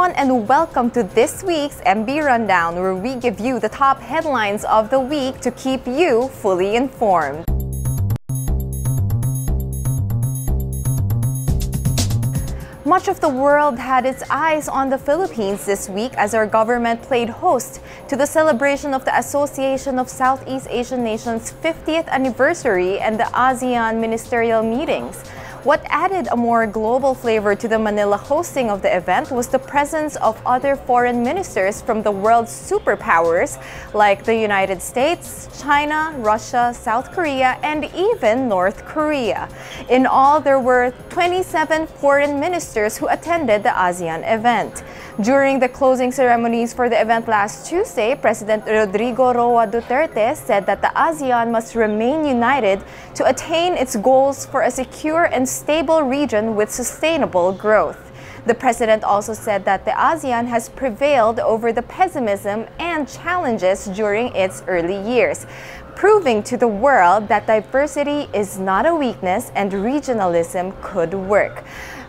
everyone, and welcome to this week's MB Rundown, where we give you the top headlines of the week to keep you fully informed. Much of the world had its eyes on the Philippines this week as our government played host to the celebration of the Association of Southeast Asian Nations' 50th anniversary and the ASEAN ministerial meetings. What added a more global flavor to the Manila hosting of the event was the presence of other foreign ministers from the world's superpowers like the United States, China, Russia, South Korea, and even North Korea. In all, there were 27 foreign ministers who attended the ASEAN event. During the closing ceremonies for the event last Tuesday, President Rodrigo Roa Duterte said that the ASEAN must remain united to attain its goals for a secure and stable region with sustainable growth. The president also said that the ASEAN has prevailed over the pessimism and challenges during its early years, proving to the world that diversity is not a weakness and regionalism could work.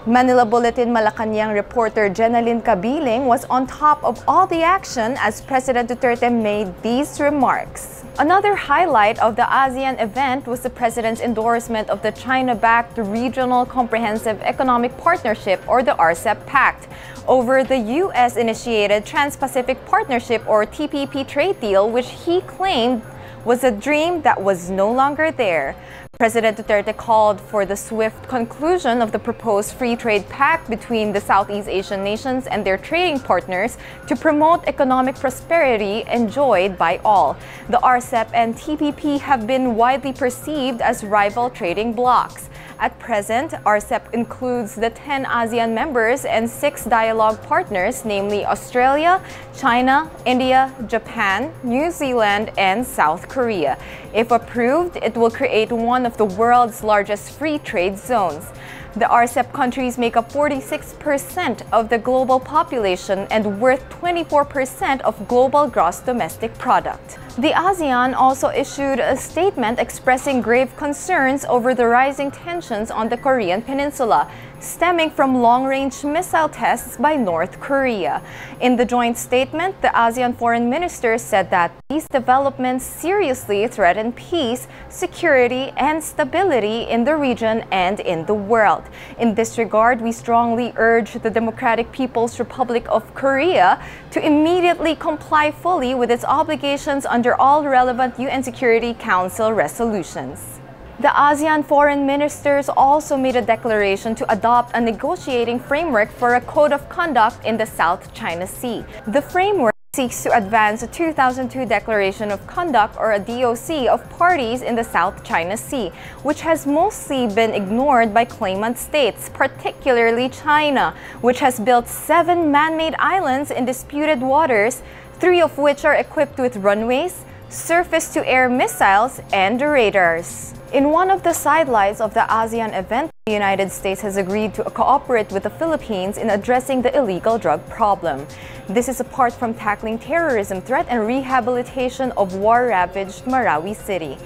Manila Bulletin Malacanang reporter Jenaline Cabiling was on top of all the action as President Duterte made these remarks. Another highlight of the ASEAN event was the president's endorsement of the China-backed Regional Comprehensive Economic Partnership, or the RCEP Pact, over the U.S.-initiated Trans-Pacific Partnership, or TPP trade deal, which he claimed was a dream that was no longer there. President Duterte called for the swift conclusion of the proposed free trade pact between the Southeast Asian nations and their trading partners to promote economic prosperity enjoyed by all. The RCEP and TPP have been widely perceived as rival trading blocs. At present, RCEP includes the 10 ASEAN members and 6 dialogue partners, namely Australia, China, India, Japan, New Zealand, and South Korea. If approved, it will create one of the world's largest free trade zones. The RCEP countries make up 46% of the global population and worth 24% of global gross domestic product. The ASEAN also issued a statement expressing grave concerns over the rising tensions on the Korean peninsula, stemming from long-range missile tests by North Korea. In the joint statement, the ASEAN foreign ministers said that these developments seriously threaten peace, security, and stability in the region and in the world. In this regard, we strongly urge the Democratic People's Republic of Korea to immediately comply fully with its obligations under all relevant UN Security Council resolutions. The ASEAN foreign ministers also made a declaration to adopt a negotiating framework for a code of conduct in the South China Sea. The framework seeks to advance a 2002 Declaration of Conduct, or a DOC, of parties in the South China Sea, which has mostly been ignored by claimant states, particularly China, which has built 7 man-made islands in disputed waters, 3 of which are equipped with runways, surface-to-air missiles, and radars. In one of the sidelights of the ASEAN event, the United States has agreed to cooperate with the Philippines in addressing the illegal drug problem. This is apart from tackling terrorism threat and rehabilitation of war-ravaged Marawi City.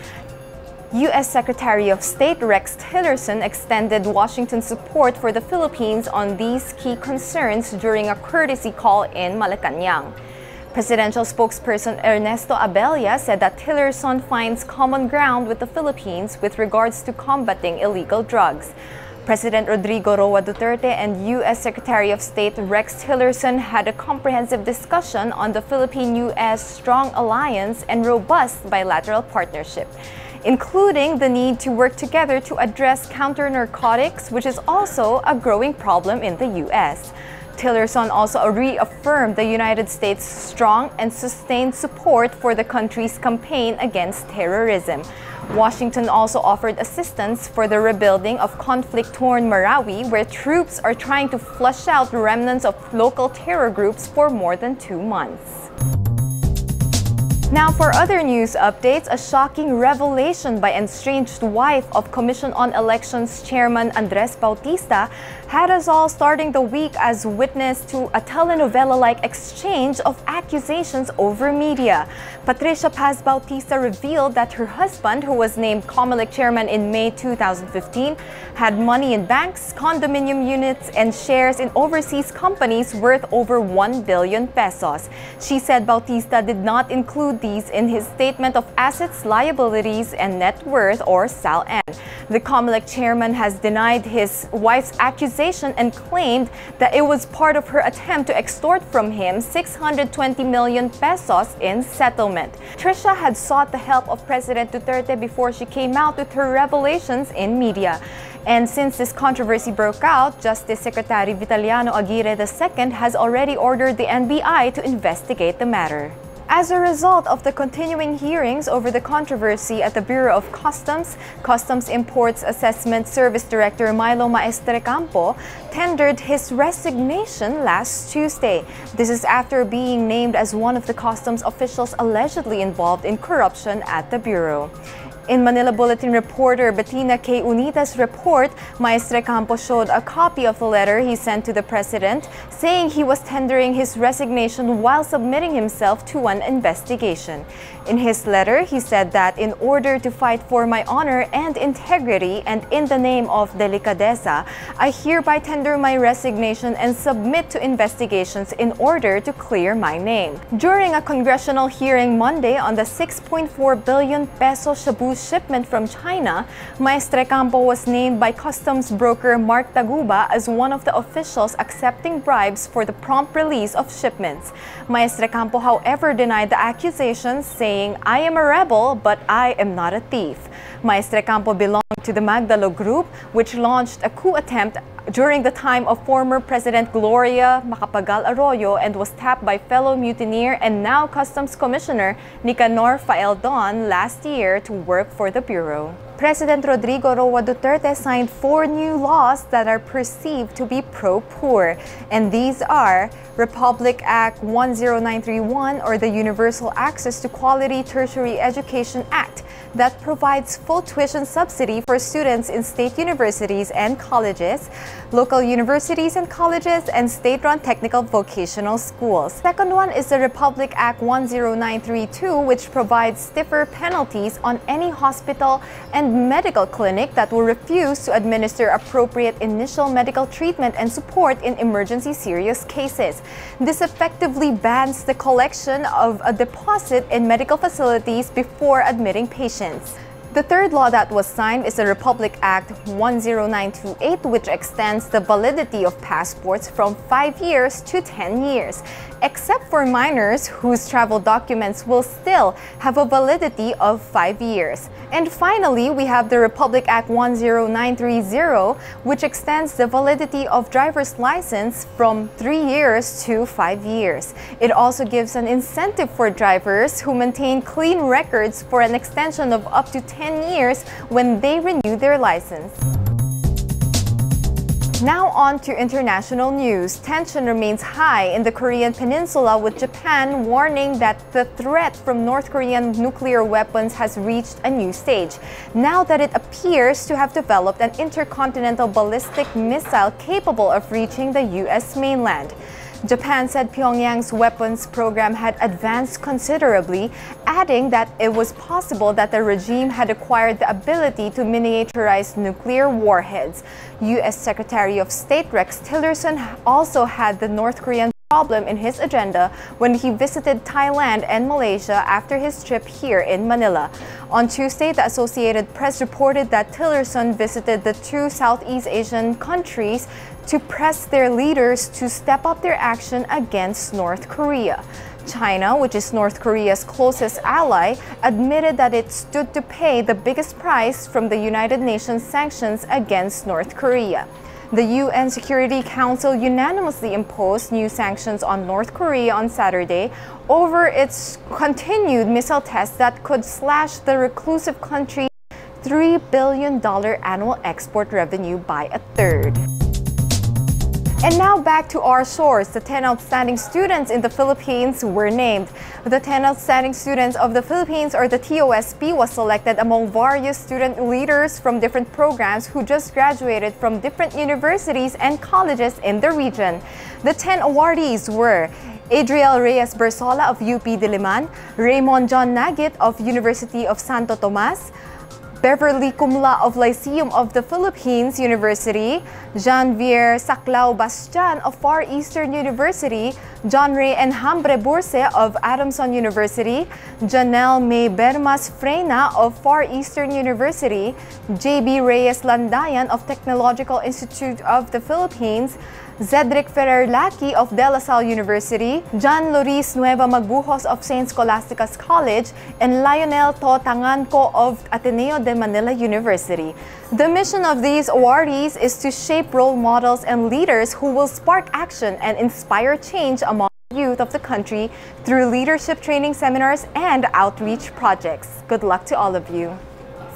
U.S. Secretary of State Rex Tillerson extended Washington support for the Philippines on these key concerns during a courtesy call in Malacanang. Presidential spokesperson Ernesto Abella said that Tillerson finds common ground with the Philippines with regards to combating illegal drugs. President Rodrigo Roa Duterte and U.S. Secretary of State Rex Tillerson had a comprehensive discussion on the Philippine-U.S. strong alliance and robust bilateral partnership, including the need to work together to address counter-narcotics, which is also a growing problem in the U.S. Tillerson also reaffirmed the United States' strong and sustained support for the country's campaign against terrorism. Washington also offered assistance for the rebuilding of conflict-torn Marawi, where troops are trying to flush out remnants of local terror groups for more than 2 months. Now for other news updates, a shocking revelation by estranged wife of Commission on Elections Chairman Andres Bautista had us all starting the week as witness to a telenovela-like exchange of accusations over media. Patricia Paz Bautista revealed that her husband, who was named COMELEC chairman in May 2015, had money in banks, condominium units, and shares in overseas companies worth over 1 billion pesos. She said Bautista did not include these in his statement of assets, liabilities, and net worth, or SALN. The COMELEC chairman has denied his wife's accusation and claimed that it was part of her attempt to extort from him 620 million pesos in settlement. Trisha had sought the help of President Duterte before she came out with her revelations in media. And since this controversy broke out, Justice Secretary Vitaliano Aguirre II has already ordered the NBI to investigate the matter. As a result of the continuing hearings over the controversy at the Bureau of Customs, Customs Imports Assessment Service Director Milo Maestrecampo tendered his resignation last Tuesday. This is after being named as one of the customs officials allegedly involved in corruption at the Bureau. In Manila Bulletin reporter Bettina K. Unita's report, Maestrecampo showed a copy of the letter he sent to the president, saying he was tendering his resignation while submitting himself to an investigation. In his letter, he said that in order to fight for my honor and integrity and in the name of delicadeza, I hereby tender my resignation and submit to investigations in order to clear my name. During a congressional hearing Monday on the 6.4 billion peso Shabu shipment from China, Maestrecampo was named by customs broker Mark Taguba as one of the officials accepting bribes for the prompt release of shipments. Maestrecampo, however, denied the accusations, saying, "I am a rebel, but I am not a thief." Maestrecampo belonged to the Magdalo Group, which launched a coup attempt during the time of former President Gloria Macapagal Arroyo and was tapped by fellow mutineer and now Customs Commissioner Nicanor Faeldon last year to work for the Bureau. President Rodrigo Roa Duterte signed 4 new laws that are perceived to be pro-poor, and these are Republic Act 10931, or the Universal Access to Quality Tertiary Education Act, that provides full tuition subsidy for students in state universities and colleges, local universities and colleges, and state-run technical vocational schools. Second one is the Republic Act 10932, which provides stiffer penalties on any hospital and medical clinic that will refuse to administer appropriate initial medical treatment and support in emergency serious cases. This effectively bans the collection of a deposit in medical facilities before admitting patients. The third law that was signed is the Republic Act 10928, which extends the validity of passports from 5 years to 10 years, except for minors whose travel documents will still have a validity of 5 years. And finally, we have the Republic Act 10930, which extends the validity of driver's license from 3 years to 5 years. It also gives an incentive for drivers who maintain clean records for an extension of up to 10 years when they renew their license. Now on to international news. Tension remains high in the Korean peninsula, with Japan warning that the threat from North Korean nuclear weapons has reached a new stage, now that it appears to have developed an intercontinental ballistic missile capable of reaching the U.S. mainland. Japan said Pyongyang's weapons program had advanced considerably, adding that it was possible that the regime had acquired the ability to miniaturize nuclear warheads. U.S. Secretary of State Rex Tillerson also had the North Korean problem in his agenda when he visited Thailand and Malaysia after his trip here in Manila. On Tuesday, the Associated Press reported that Tillerson visited the 2 Southeast Asian countries to press their leaders to step up their action against North Korea. China, which is North Korea's closest ally, admitted that it stood to pay the biggest price from the United Nations sanctions against North Korea. The UN Security Council unanimously imposed new sanctions on North Korea on Saturday over its continued missile tests that could slash the reclusive country's $3 billion annual export revenue by a third. And now back to our source. The 10 outstanding students in the Philippines were named. The 10 outstanding students of the Philippines, or the TOSP, was selected among various student leaders from different programs who just graduated from different universities and colleges in the region. The 10 awardees were Adriel Reyes Bersola of UP Diliman, Raymond John Nagit of University of Santo Tomas, Beverly Cumla of Lyceum of the Philippines University, Jean-Vier Saclao Bastian of Far Eastern University, John Ray Enhambre Burse of Adamson University, Janelle May Bermas Freyna of Far Eastern University, JB Reyes Landayan of Technological Institute of the Philippines, Zedric Ferrer Laki of De La Salle University, John Loris Nueva Magbuhos of St. Scholastica's College, and Lionel To Tanganco of Ateneo de Manila University. The mission of these awardees is to shape role models and leaders who will spark action and inspire change among the youth of the country through leadership training seminars and outreach projects. Good luck to all of you.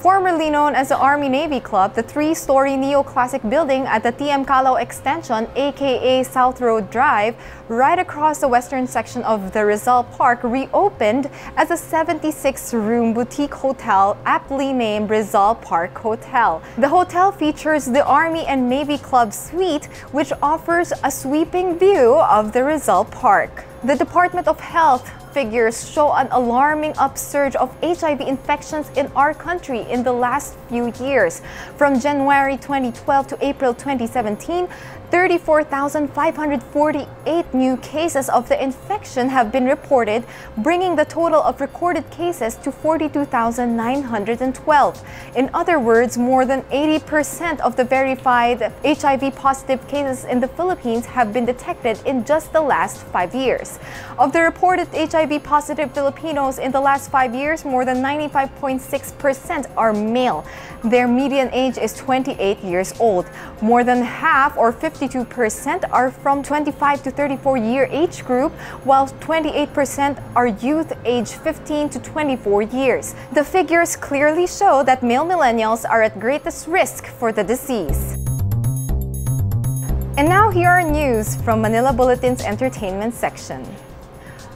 Formerly known as the Army-Navy Club, the three-story neoclassic building at the TM Calao Extension, aka South Road Drive, right across the western section of the Rizal Park, reopened as a 76-room boutique hotel aptly named Rizal Park Hotel. The hotel features the Army and Navy Club suite, which offers a sweeping view of the Rizal Park. The Department of Health figures show an alarming upsurge of HIV infections in our country in the last few years. From January 2012 to April 2017, 34,548 new cases of the infection have been reported, bringing the total of recorded cases to 42,912. In other words, more than 80% of the verified HIV-positive cases in the Philippines have been detected in just the last 5 years. Of the reported HIV-positive Filipinos in the last 5 years, more than 95.6% are male. Their median age is 28 years old. More than half, or 52%, are from 25 to 34-year age group, while 28% are youth aged 15 to 24 years. The figures clearly show that male millennials are at greatest risk for the disease. And now here are news from Manila Bulletin's entertainment section.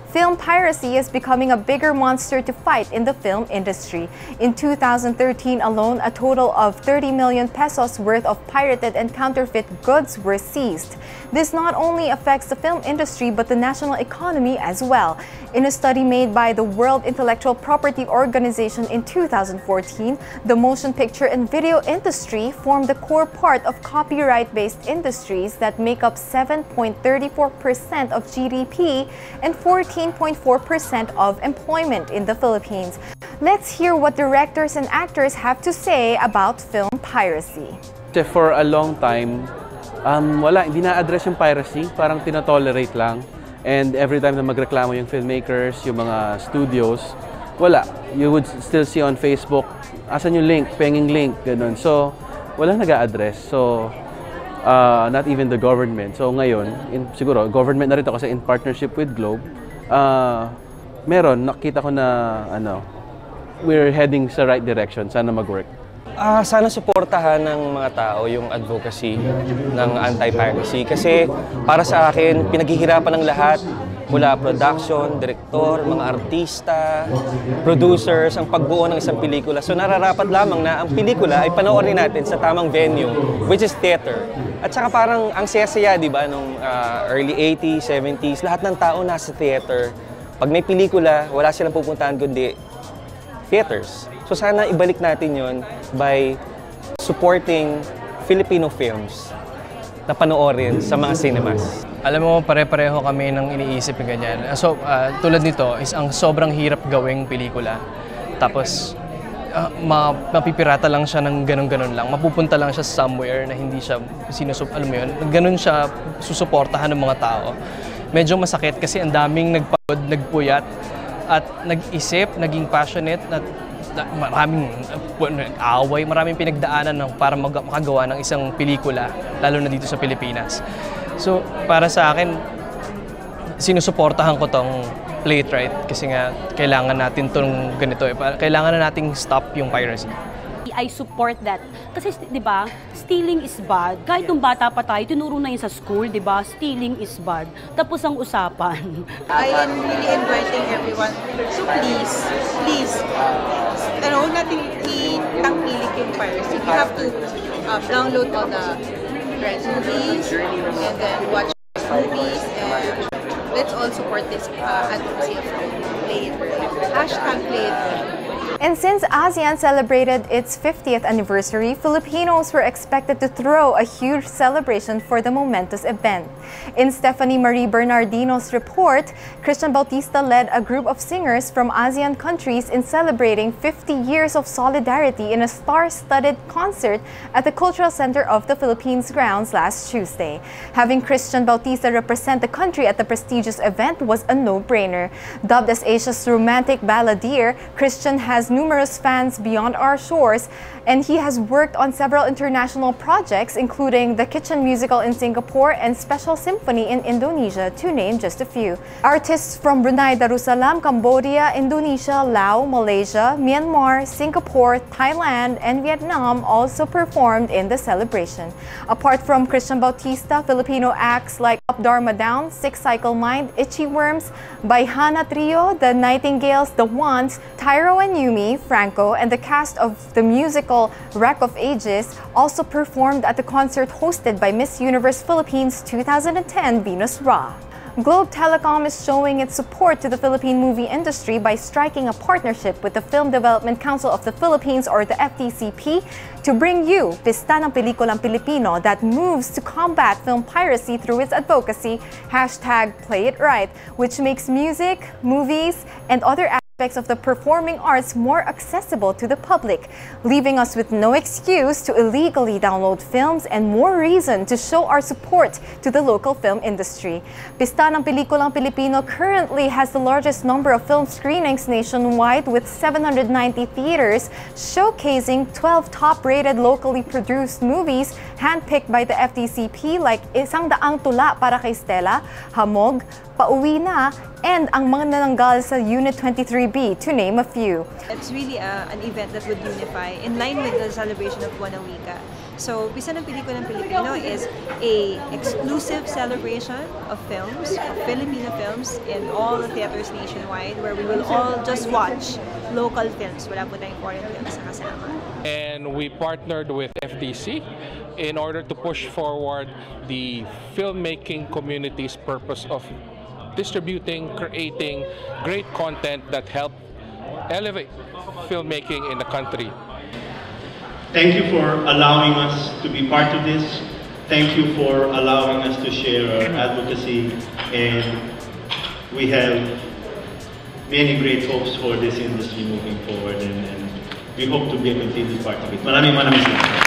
Film piracy is becoming a bigger monster to fight in the film industry. In 2013 alone, a total of 30 million pesos worth of pirated and counterfeit goods were seized. This not only affects the film industry but the national economy as well. In a study made by the World Intellectual Property Organization in 2014, the motion picture and video industry formed the core part of copyright-based industries that make up 7.34% of GDP and 14.4% of employment in the Philippines. Let's hear what directors and actors have to say about film piracy. For a long time, hindi na-address yung piracy, parang tinotolerate lang. And every time na magreklamo yung filmmakers, yung mga studios, wala. You would still see on Facebook, asan yung link, penging link, ganun. So, walang nag-a-address. So, not even the government. So, ngayon, siguro, government na rin ito kasi in partnership with Globe, nakita ko na, we're heading sa right direction. Sana mag-work. Sana suportahan ng mga tao yung advocacy ng anti-piracy kasi para sa akin, pinaghihirapan ng lahat mula production, director, mga artista, producers, ang pagbuo ng isang pelikula. So nararapat lamang na ang pelikula ay panoorin natin sa tamang venue, which is theater. At saka parang ang saya-saya, di ba, nung early 80s, 70s, lahat ng tao nasa theater. Pag may pelikula, wala silang pupuntahan kundi theaters. So sana ibalik natin yon by supporting Filipino films na panoorin sa mga cinemas. Alam mo, pare-pareho kami ng iniisip ng ganyan. So, tulad nito is ang sobrang hirap gawing pelikula. Tapos, mapipirata lang siya ng ganun-ganun lang. Mapupunta lang siya somewhere na hindi siya alam mo yun, ganun siya susuportahan ng mga tao. Medyo masakit kasi ang daming nagpagod, nagpuyat, at nag-isip, naging passionate, at maraming away, maraming pinagdaanan para makagawa ng isang pelikula, lalo na dito sa Pilipinas. So, para sa akin, sinusuportahan ko tong Playwright kasi nga kailangan natin tong ganito. Kailangan na nating stop yung piracy. I support that. Kasi 'di ba, stealing is bad. Kahit nung bata pa tayo, tinuro na yun sa school, di ba? Stealing is bad. Tapos ang usapan. I am really inviting everyone to please, huwag natin itangkilik yung piracy. You have to download all the red movies and then watch movies, and let's all support this advocacy of Play It Right. Hashtag Play It Right. And since ASEAN celebrated its 50th anniversary, Filipinos were expected to throw a huge celebration for the momentous event. In Stephanie Marie Bernardino's report, Christian Bautista led a group of singers from ASEAN countries in celebrating 50 years of solidarity in a star-studded concert at the Cultural Center of the Philippines grounds last Tuesday. Having Christian Bautista represent the country at the prestigious event was a no-brainer. Dubbed as Asia's romantic balladeer, Christian has numerous fans beyond our shores, and he has worked on several international projects, including the Kitchen Musical in Singapore and Special Symphony in Indonesia, to name just a few. Artists from Brunei Darussalam, Cambodia, Indonesia, Laos, Malaysia, Myanmar, Singapore, Thailand, and Vietnam also performed in the celebration. Apart from Christian Bautista, Filipino acts like Up Dharma Down, Six Cycle Mind, Itchy Worms, Baihana Trio, The Nightingales, The Wands, Tyro and Yumi, Franco, and the cast of the musical Wreck of Ages also performed at the concert hosted by Miss Universe Philippines 2010 Venus Ra. Globe Telecom is showing its support to the Philippine movie industry by striking a partnership with the Film Development Council of the Philippines, or the FDCP, to bring you Pista ng Pelikulang Pilipino that moves to combat film piracy through its advocacy, #PlayItRight, which makes music, movies, and other aspects of the performing arts more accessible to the public, leaving us with no excuse to illegally download films and more reason to show our support to the local film industry. Pista ng Pelikulang Pilipino currently has the largest number of film screenings nationwide, with 790 theaters, showcasing 12 top-rated locally produced movies handpicked by the FDCP, like Isang Daang Tula para kay Stella, Hamog, Pauwi Na, and Ang Mga Nananggal sa Unit 23B, to name a few. It's really an event that would unify in line with the celebration of Buona Wika. So, Pista ng Pelikulang Pilipino is a exclusive celebration of films, of Filipino films, in all the theaters nationwide, where we will all just watch local films. Wala po tayong foreign films na kasama. And we partnered with FDC in order to push forward the filmmaking community's purpose of distributing, creating great content that help elevate filmmaking in the country. Thank you for allowing us to be part of this. Thank you for allowing us to share our advocacy, and we have many great hopes for this industry moving forward, and we hope to be a continued part of it. Maraming salamat.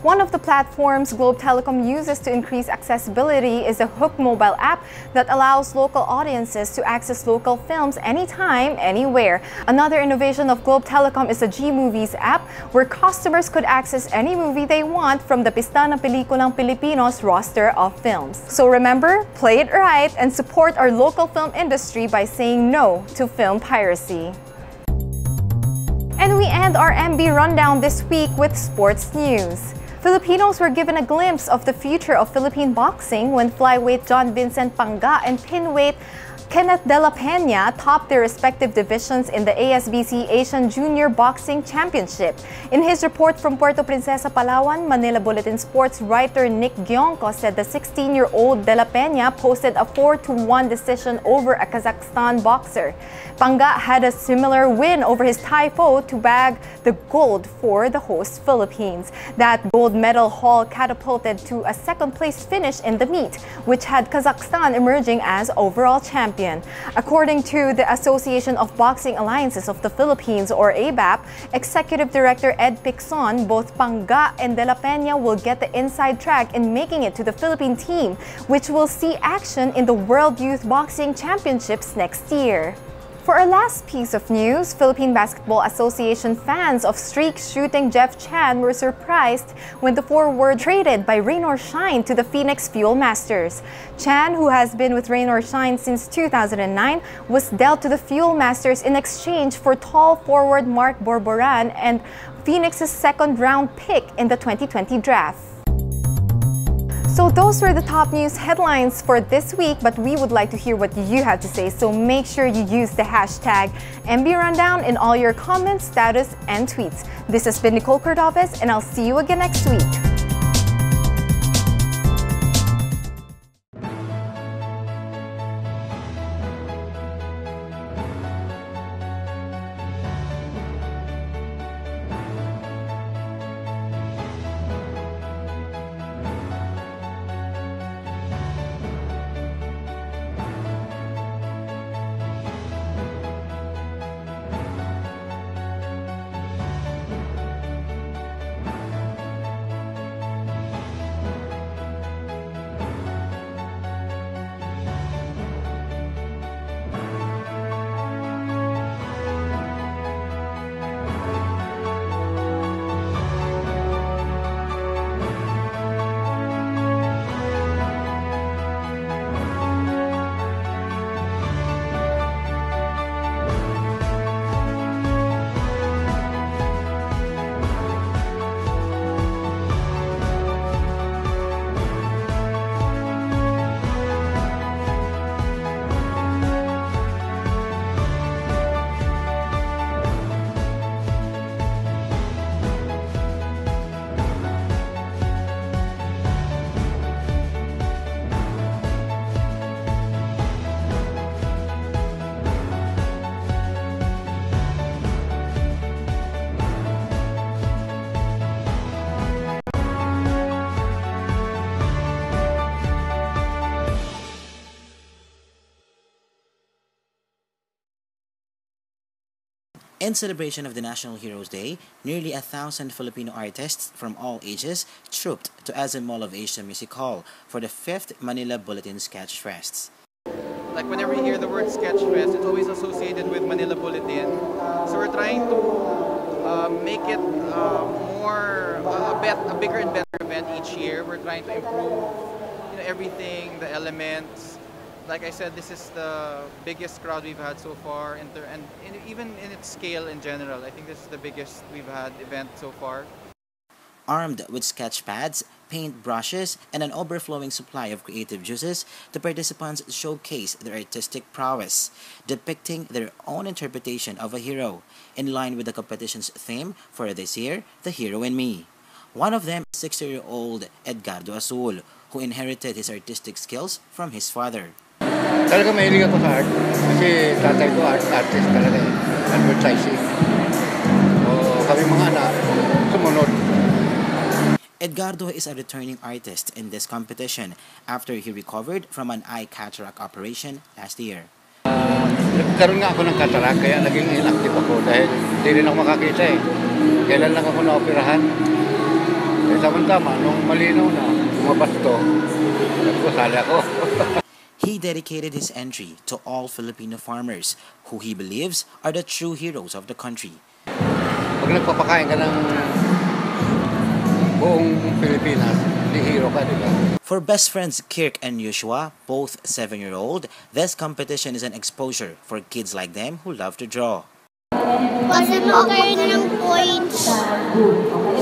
One of the platforms Globe Telecom uses to increase accessibility is the Hook mobile app that allows local audiences to access local films anytime, anywhere. Another innovation of Globe Telecom is the G-Movies app, where customers could access any movie they want from the Pista ng Pelikulang Pilipino's roster of films. So remember, play it right and support our local film industry by saying no to film piracy. And we end our MB Rundown this week with sports news. Filipinos were given a glimpse of the future of Philippine boxing when flyweight John Vincent Panga and pinweight Kenneth De La Peña topped their respective divisions in the ASBC Asian Junior Boxing Championship. In his report from Puerto Princesa, Palawan, Manila Bulletin Sports writer Nick Gionco said the 16-year-old De La Peña posted a 4-1 decision over a Kazakhstan boxer. Panga had a similar win over his Thai foe to bag the gold for the host Philippines. That gold medal haul catapulted to a second-place finish in the meet, which had Kazakhstan emerging as overall champion. According to the Association of Boxing Alliances of the Philippines, or ABAP, Executive Director Ed Picson, both Panga and De La Peña will get the inside track in making it to the Philippine team, which will see action in the World Youth Boxing Championships next year. For our last piece of news, Philippine Basketball Association fans of streak shooting Jeff Chan were surprised when the forward traded by Rain or Shine to the Phoenix Fuel Masters. Chan, who has been with Rain or Shine since 2009, was dealt to the Fuel Masters in exchange for tall forward Mark Borboran and Phoenix's second-round pick in the 2020 draft. So those were the top news headlines for this week, but we would like to hear what you have to say. So make sure you use the hashtag MB Rundown in all your comments, status, and tweets. This has been Nicole Cordobes, and I'll see you again next week. In celebration of the National Heroes Day, nearly 1,000 Filipino artists from all ages trooped to SM Mall of Asia Music Hall for the 5th Manila Bulletin Sketch Fest. Like whenever you hear the word Sketch Fest, it's always associated with Manila Bulletin. So we're trying to make it a bigger and better event each year. We're trying to improve everything, the elements. Like I said, this is the biggest crowd we've had so far, and even in its scale in general. I think this is the biggest we've had event so far. Armed with sketch pads, paint brushes, and an overflowing supply of creative juices, the participants showcase their artistic prowess, depicting their own interpretation of a hero, in line with the competition's theme for this year, The Hero in Me. One of them is 60-year-old Edgardo Sewell, who inherited his artistic skills from his father. Talaga mahilig ako sa art kasi tatay ko artist talaga eh, advertising. So kami mga anak, sumunod. Edgardo is a returning artist in this competition after he recovered from an eye cataract operation last year. Nagkaroon nga ako ng cataract kaya naging inactive ako dahil hindi rin ako makakita eh. Kailan lang ako na-operahan. Eh tama-tama, nung malinaw na, lumabas to, nagkusali ako. He dedicated his entry to all Filipino farmers, who he believes are the true heroes of the country. Pag nagpapakain ka ng buong Pilipinas, di hero ka, di ba? For best friends Kirk and Joshua, both 7-year-old, this competition is an exposure for kids like them who love to draw. Kasi magkaroon ng points.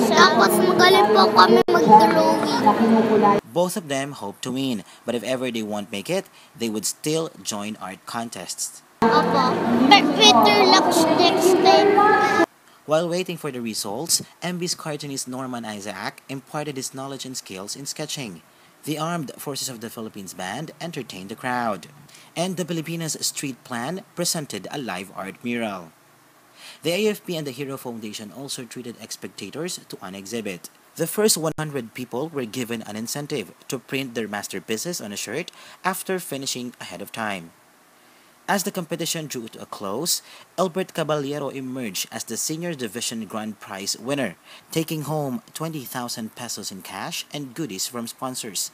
Tapos magaling po kami mag-drawing. Both of them hope to win, but if ever they won't make it, they would still join art contests. Opo. But better luck next time. While waiting for the results, MB's cartoonist Norman Isaac imparted his knowledge and skills in sketching. The Armed Forces of the Philippines Band entertained the crowd, and the Filipinas Street Plan presented a live art mural. The AFP and the Hero Foundation also treated spectators to an exhibit. The first 100 people were given an incentive to print their masterpieces on a shirt after finishing ahead of time. As the competition drew to a close, Albert Caballero emerged as the Senior Division Grand Prize winner, taking home 20,000 pesos in cash and goodies from sponsors.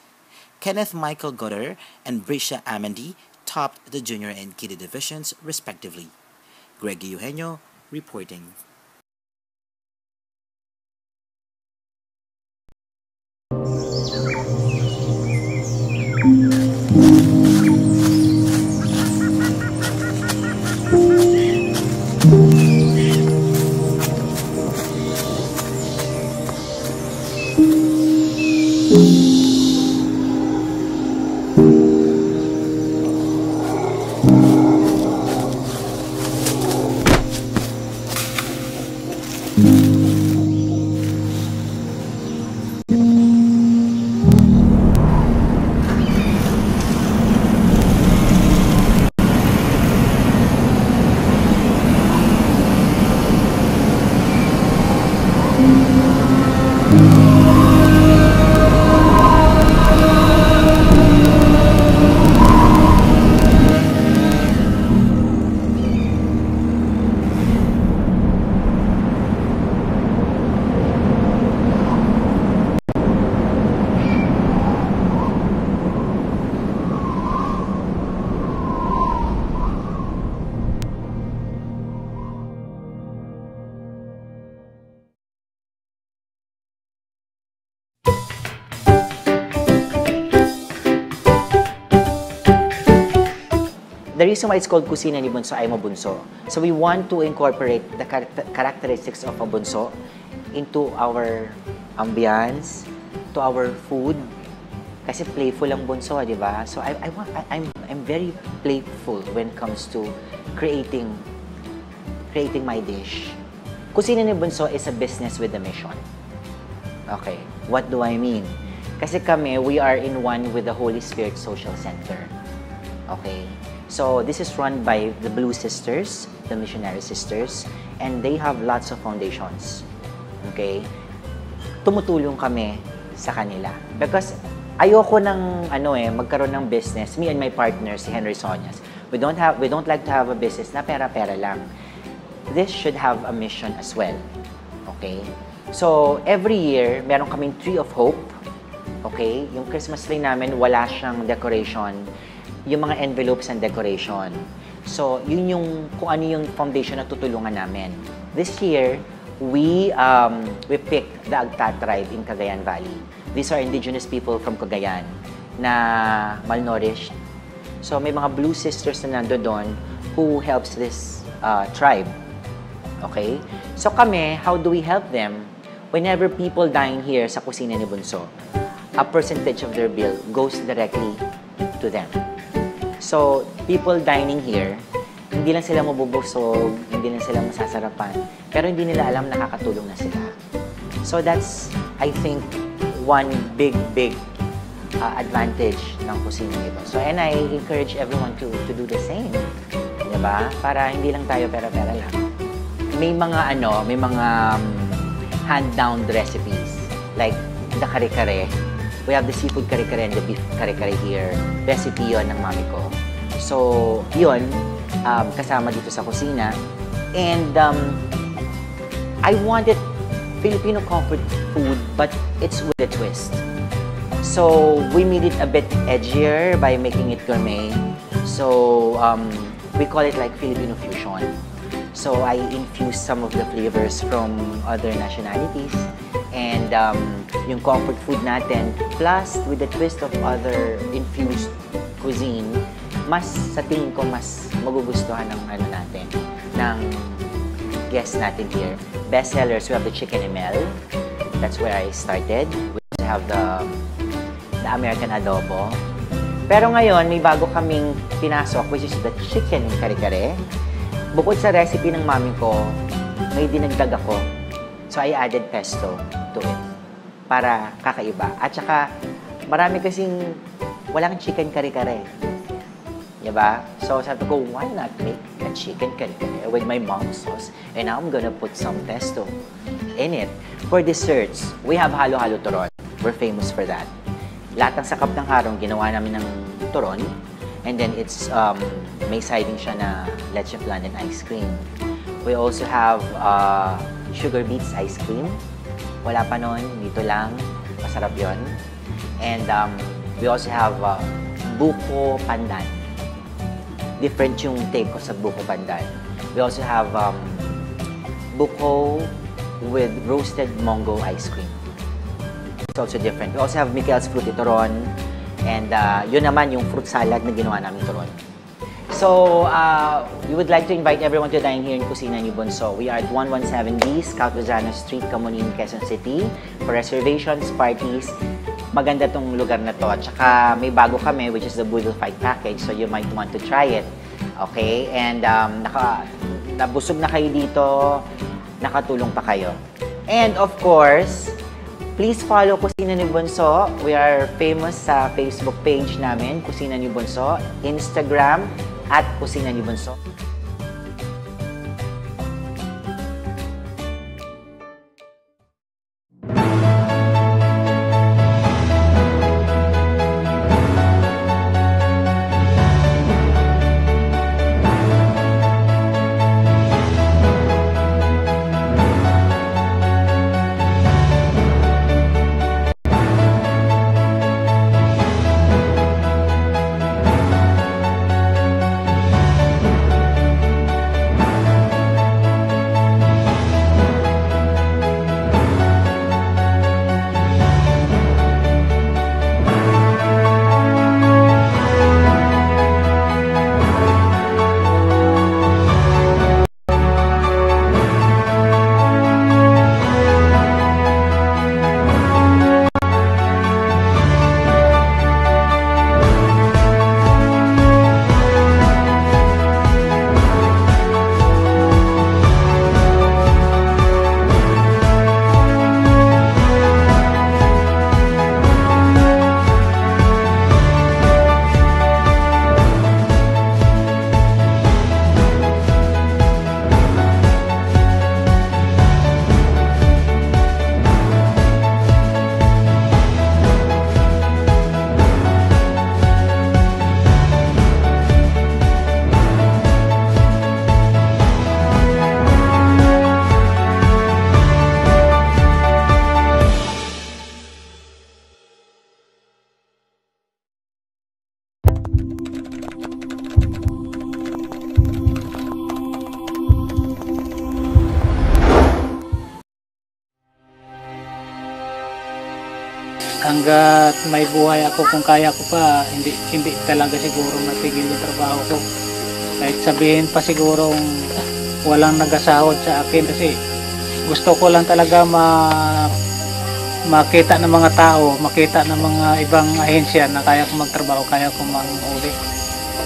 Kenneth Michael Goddard and Brisha Amendi topped the Junior and Kiddie divisions respectively. Greggy Eugenio reporting. the reason why it's called Kusina ni Bunso ay Mabunso. So we want to incorporate the characteristics of a bunso into our ambience, to our food. Kasi playful ang bunso, di ba? So I'm very playful when it comes to creating my dish. Kusina ni Bunso is a business with a mission. Okay, what do I mean? Kasi kami, we are in one with the Holy Spirit Social Center. Okay? So, this is run by the Blue Sisters, the missionary sisters, and they have lots of foundations. Okay? Tumutulong kami sa kanila. Because ayoko ng magkaroon ng business, me and my partner, si Henry Sonias. We don't like to have a business na pera-pera lang. This should have a mission as well. Okay? So, every year, meron kaming Tree of Hope. Okay? Yung Christmas tree namin, wala siyang decoration. Yung mga envelopes and decoration. So, yun yung kung ano yung foundation na tutulungan namin. This year, we picked the Agta tribe in Cagayan Valley. These are indigenous people from Cagayan na malnourished. So, may mga Blue Sisters na nando doon who helps this tribe. Okay? So, kami, how do we help them? Whenever people dine here sa Kusina ni Bunso, a percentage of their bill goes directly to them. So, people dining here, hindi lang sila mabubusog, hindi lang sila masasarapan, pero hindi nila alam nakakatulong na sila. So, that's, I think, one big advantage ng Kusina ni Bunso. And I encourage everyone to do the same. Diba? Para hindi lang tayo pera-pera lang. May mga hand-down recipes, like the kare-kare. We have the seafood kare-kare and the beef kare-kare here. Recipe yon ng mami ko. So, yun, kasama dito sa kusina. And I wanted Filipino comfort food, but it's with a twist. So, we made it a bit edgier by making it gourmet. So, we call it like Filipino fusion. So, I infused some of the flavors from other nationalities. And yung comfort food natin, plus with the twist of other infused cuisine, sa tingin ko, mas magugustuhan ng ng guests natin here. Best sellers, we have the chicken emel. That's where I started. We have the American adobo. Pero ngayon, may bago kaming pinasok, which is the chicken kare-kare. Bukod sa recipe ng mami ko, may dinagdag ako. So, I added pesto to it para kakaiba. At saka, marami kasing walang chicken kare-kare. Diba? So, sabi ko, why not make a chicken kare-kare with my mom's sauce? And now I'm gonna put some pesto in it. For desserts, we have halo-halo turon. We're famous for that. Lahat ng sakap ng harong, ginawa namin ng turon. And then it's, may siding siya na leche flan and ice cream. We also have sugar beets ice cream. Wala pa nun, dito lang. Masarap yon. And we also have buko pandan. Different yung take ko sa buko pandan. We also have buko with roasted mango ice cream. It's also different. We also have Miguel's Fruity Turon. And yun naman yung fruit salad na ginawa namin turon. So, we would like to invite everyone to dine here in Kusina ni Bunso. We are at 117B, Scout Lozano Street, Camonin, Quezon City. For reservations, parties, maganda tong lugar na to. At saka may bago kami, which is the Boodle Fight Package. So, you might want to try it. Okay? And nabusog na kayo dito, nakatulong pa kayo. And of course, please follow Kusina ni Bunso. We are famous sa Facebook page namin, Kusina ni Bunso. Instagram, @Kusina ni Bunso. hanggat may buhay ako, kung kaya ko pa, hindi talaga siguro matigil yung trabaho ko. Kahit sabihin pa sigurong walang nagasahod sa akin, kasi gusto ko lang talaga makita ng mga tao, makita ng mga ibang ahensya na kaya ko magtrabaho, kaya ko manghuli.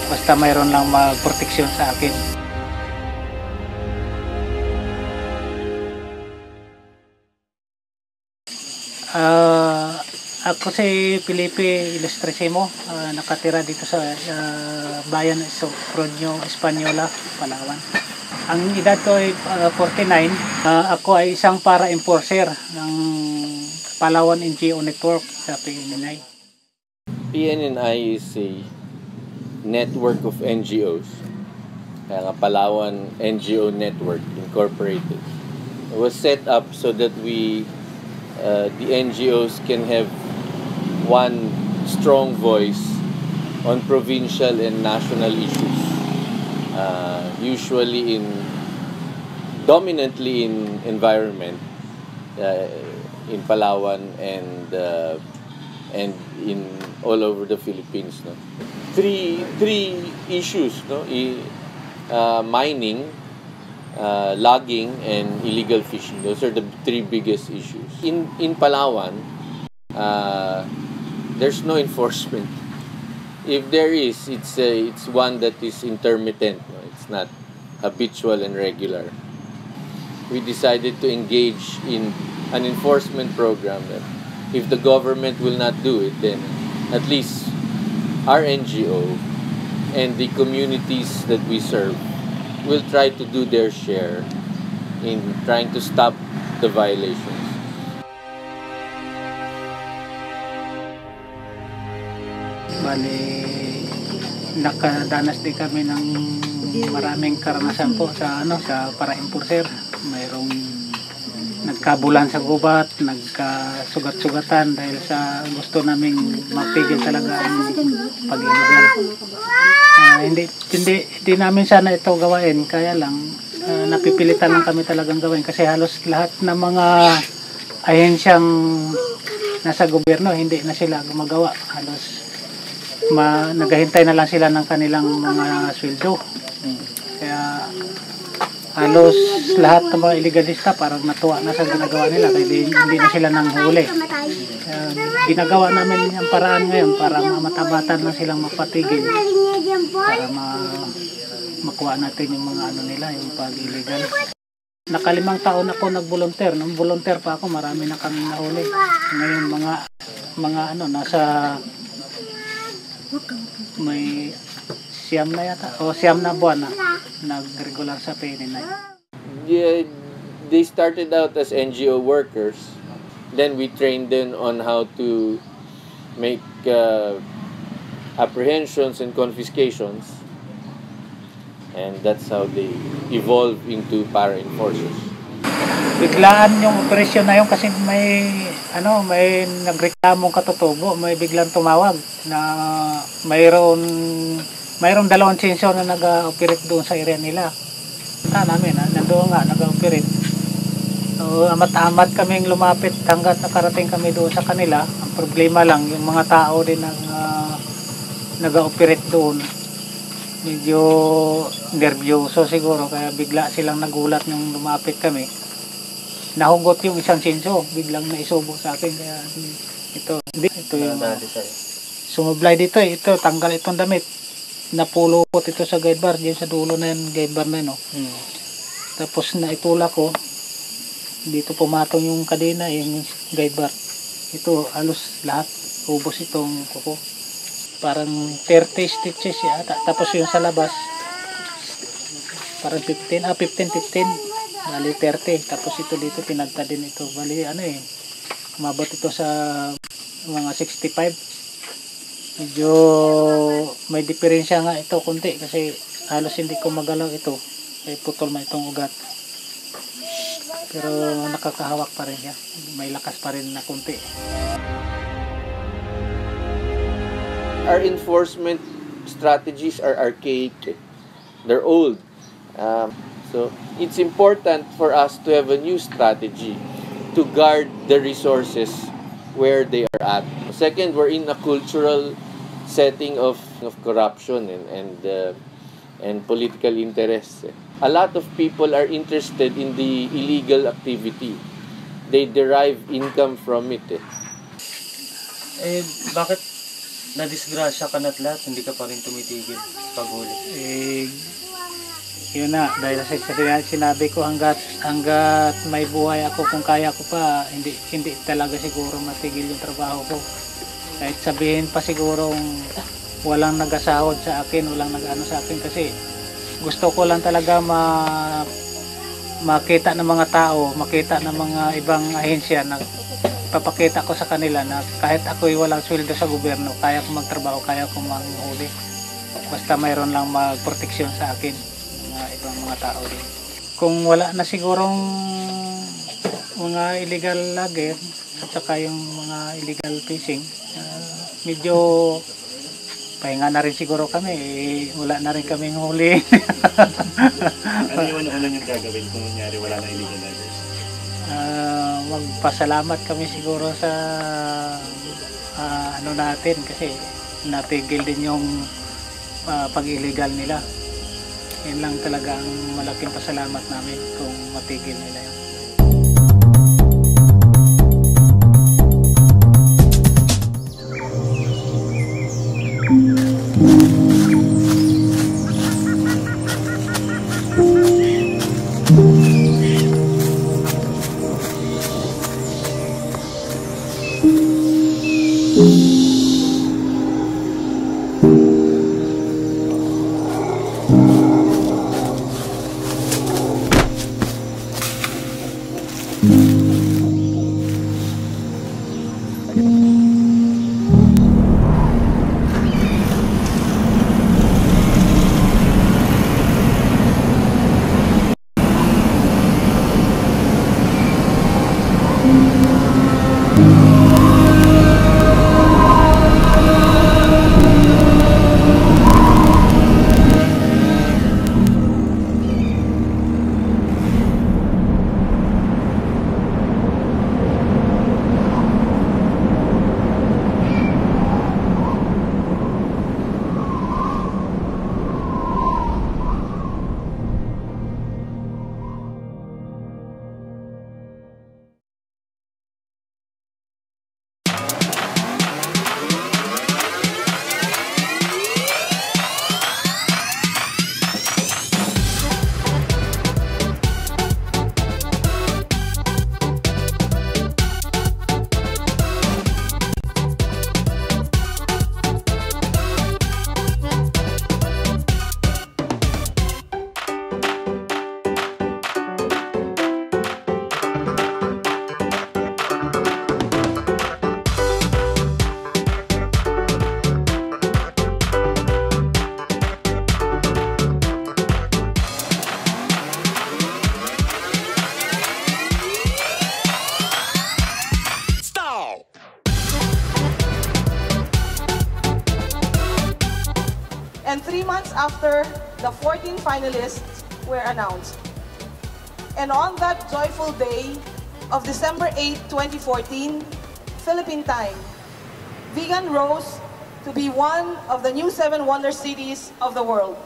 Basta mayroon lang magproteksyon sa akin. Ako si Felipe Ilustrisimo, nakatira dito sa bayan ng Sopronio, Española, Palawan. Ang edad ko ay 49. Ako ay isang para-enforcer ng Palawan NGO Network sa PNNI. PNNI is a network of NGOs, kaya nga Palawan NGO Network Incorporated. It was set up so that the NGOs can have one strong voice on provincial and national issues, usually dominantly in environment, in Palawan and in all over the Philippines. No? Three issues, no? Mining, logging, and illegal fishing. Those are the three biggest issues. In Palawan, there's no enforcement. If there is, it's one that is intermittent. No? It's not habitual and regular. We decided to engage in an enforcement program that if the government will not do it, then at least our NGO and the communities that we serve will try to do their share in trying to stop the violations. Bali, nakadanas din kami ng maraming karanasan po sa para-enforcer. Mayroong nagkabulan sa gubat, nagkasugat-sugatan dahil sa gusto naming mapigil talaga ang pag-illegal. Hindi namin sana ito gawain, kaya lang napipilitan lang kami talagang gawin kasi halos lahat ng mga ahensyang nasa gobyerno hindi na sila gumagawa. Halos naghahintay na lang sila ng kanilang mga sweldo. Kaya halos lahat ng mga illegalista parang natuwa na sa ginagawa nila kaya hindi na sila nang huli. Ginagawa namin ang paraan ngayon para matamatan na silang mapatigil para makuha natin yung mga nila, yung pag-illegal. Nakalimang taon ako nag-volunteer. Nung volunteer pa ako, marami na kami nahuli. Ngayon nasa may siyam na buwan na nag-regular sa PNNI. Yeah, they started out as NGO workers. Then we trained them on how to make apprehensions and confiscations. And that's how they evolve into para-enforcers. Biglaan yung operasyon na yun kasi may nagreklamong katutubo, may biglang tumawag na mayroong dalawang sensor na nag-operate doon sa area nila. Namin, nandoon nga, nag-operate. So, amat-amat kaming lumapit hanggat nakarating kami doon sa kanila. Ang problema lang, yung mga tao din nag-operate doon. Medyo nervyoso siguro, kaya bigla silang nagulat nung lumapit kami. Nahugot yung isang senso, biglang naisubo sa akin. Kaya ito yung sumublay dito ito, tanggal itong damit. Napulupot ito sa guide bar, diyan sa dulo na yan, guide bar na yun. Tapos naitula ko, dito pumatong yung kadena, yung guide bar. Ito, halos lahat, ubos itong kuko. Parang 30 stitches yata. Tapos yung sa labas, parang 15. Bali 30. Tapos ito dito, pinagta din ito. Bali umabot ito sa mga 65. Medyo may diferensya nga ito kunti kasi halos hindi ko magalaw ito. Ay putol man itong ugat. Pero nakakahawak pa rin siya. May lakas pa rin na kunti. Our enforcement strategies are archaic. They're old. So it's important for us to have a new strategy to guard the resources where they are at. Second, we're in a cultural setting of corruption and political interests. A lot of people are interested in the illegal activity. They derive income from it. Bakit na-disgrasya ka na't lahat, hindi ka pa rin tumitigil paghuli? Yun na, dahil sa sinabi ko hanggat may buhay ako, kung kaya ko pa, hindi talaga siguro matigil yung trabaho ko. Kahit sabihin pa sigurong walang nag-asahod sa akin, walang nag-ano sa akin, kasi gusto ko lang talaga makita ng mga tao, makita ng mga ibang ahensya na papakita ko sa kanila na kahit ako'y walang sweldo sa gobyerno, kaya ko magtrabaho, kaya ko manghuli. Basta mayroon lang magproteksyon sa akin, mga ibang mga tao din. Kung wala na sigurong mga illegal logger at saka yung mga illegal fishing, medyo pahinga na rin siguro kami, wala na rin kaming huli. Ano yung una yung gagawin kung nangyari wala na illegal loggers? Magpasalamat kami siguro sa ano natin, kasi natigil din yung pag-illegal nila. Yan lang talaga ang malaking pasalamat namin kung matigil nila yun. And 3 months after, the 14 finalists were announced. And on that joyful day of December 8, 2014, Philippine time, Vigan rose to be one of the new 7 wonder cities of the world.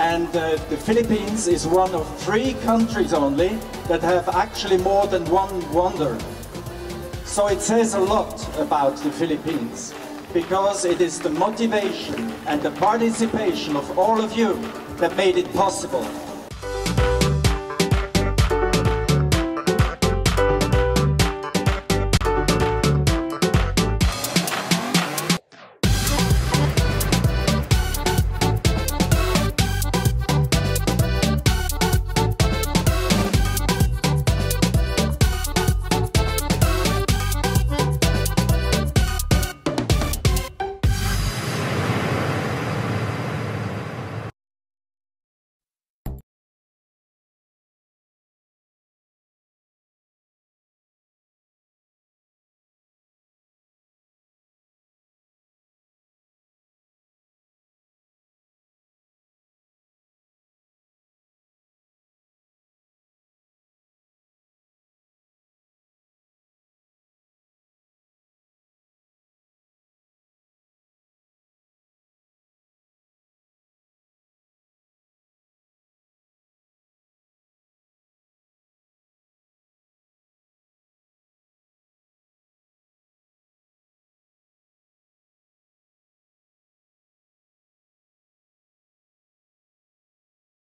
And the Philippines is one of 3 countries only that have actually more than one wonder. So it says a lot about the Philippines, because it is the motivation and the participation of all of you that made it possible.